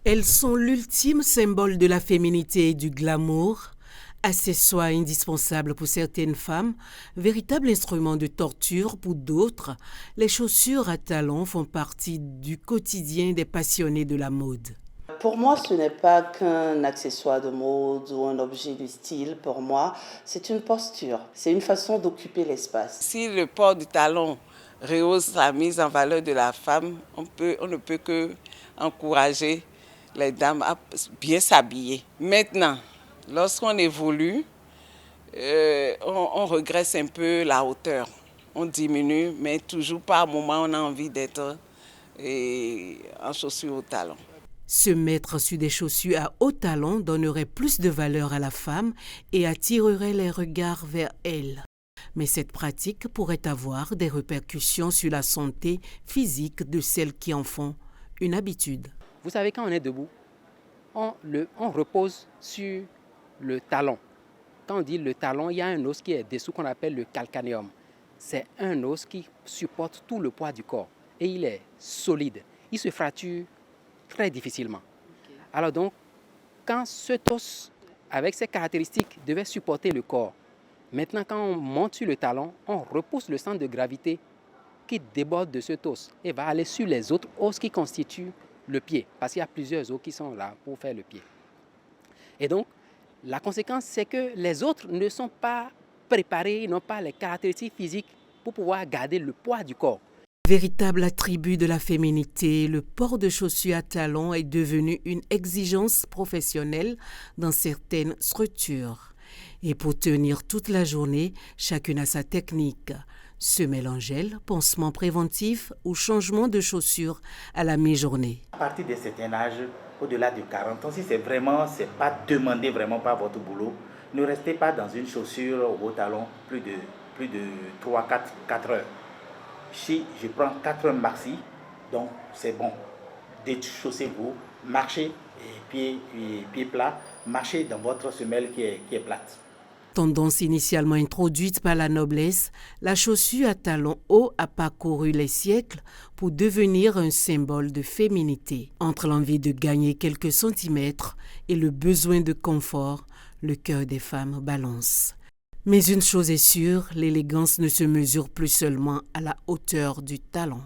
Elles sont l'ultime symbole de la féminité et du glamour, accessoires indispensables pour certaines femmes, véritable instrument de torture pour d'autres. Les chaussures à talons font partie du quotidien des passionnés de la mode. Pour moi, ce n'est pas qu'un accessoire de mode ou un objet de style. Pour moi, c'est une posture. C'est une façon d'occuper l'espace. Si le port du talon rehausse la mise en valeur de la femme, on ne peut que encourager les dames à bien s'habiller. Maintenant, lorsqu'on évolue, on regresse un peu la hauteur. On diminue, mais toujours par moment, on a envie d'être en chaussures au talon. Se mettre sur des chaussures à hauts talons donnerait plus de valeur à la femme et attirerait les regards vers elle. Mais cette pratique pourrait avoir des répercussions sur la santé physique de celles qui en font une habitude. Vous savez, quand on est debout, on repose sur le talon. Quand on dit le talon, il y a un os qui est dessous qu'on appelle le calcanéum. C'est un os qui supporte tout le poids du corps et il est solide. Il se fracture très difficilement. Alors donc, quand cet os, avec ses caractéristiques, devait supporter le corps, maintenant quand on monte sur le talon, on repousse le centre de gravité qui déborde de cet os et va aller sur les autres os qui constituent le pied, parce qu'il y a plusieurs os qui sont là pour faire le pied. Et donc, la conséquence, c'est que les autres ne sont pas préparés, ils n'ont pas les caractéristiques physiques pour pouvoir garder le poids du corps. Véritable attribut de la féminité, le port de chaussures à talons est devenu une exigence professionnelle dans certaines structures. Et pour tenir toute la journée, chacune a sa technique. Semelle en gel, pansement préventif ou changement de chaussures à la mi-journée. À partir d'un certain âge, au-delà de 40 ans, si c'est pas demandé vraiment par votre boulot, ne restez pas dans une chaussure au talon plus de 4 heures. Si je prends 4 heures maxi, donc c'est bon. Déchaussez-vous, marchez, pied plat, marchez dans votre semelle qui est plate. Tendance initialement introduite par la noblesse, la chaussure à talons hauts a parcouru les siècles pour devenir un symbole de féminité. Entre l'envie de gagner quelques centimètres et le besoin de confort, le cœur des femmes balance. Mais une chose est sûre, l'élégance ne se mesure plus seulement à la hauteur du talon.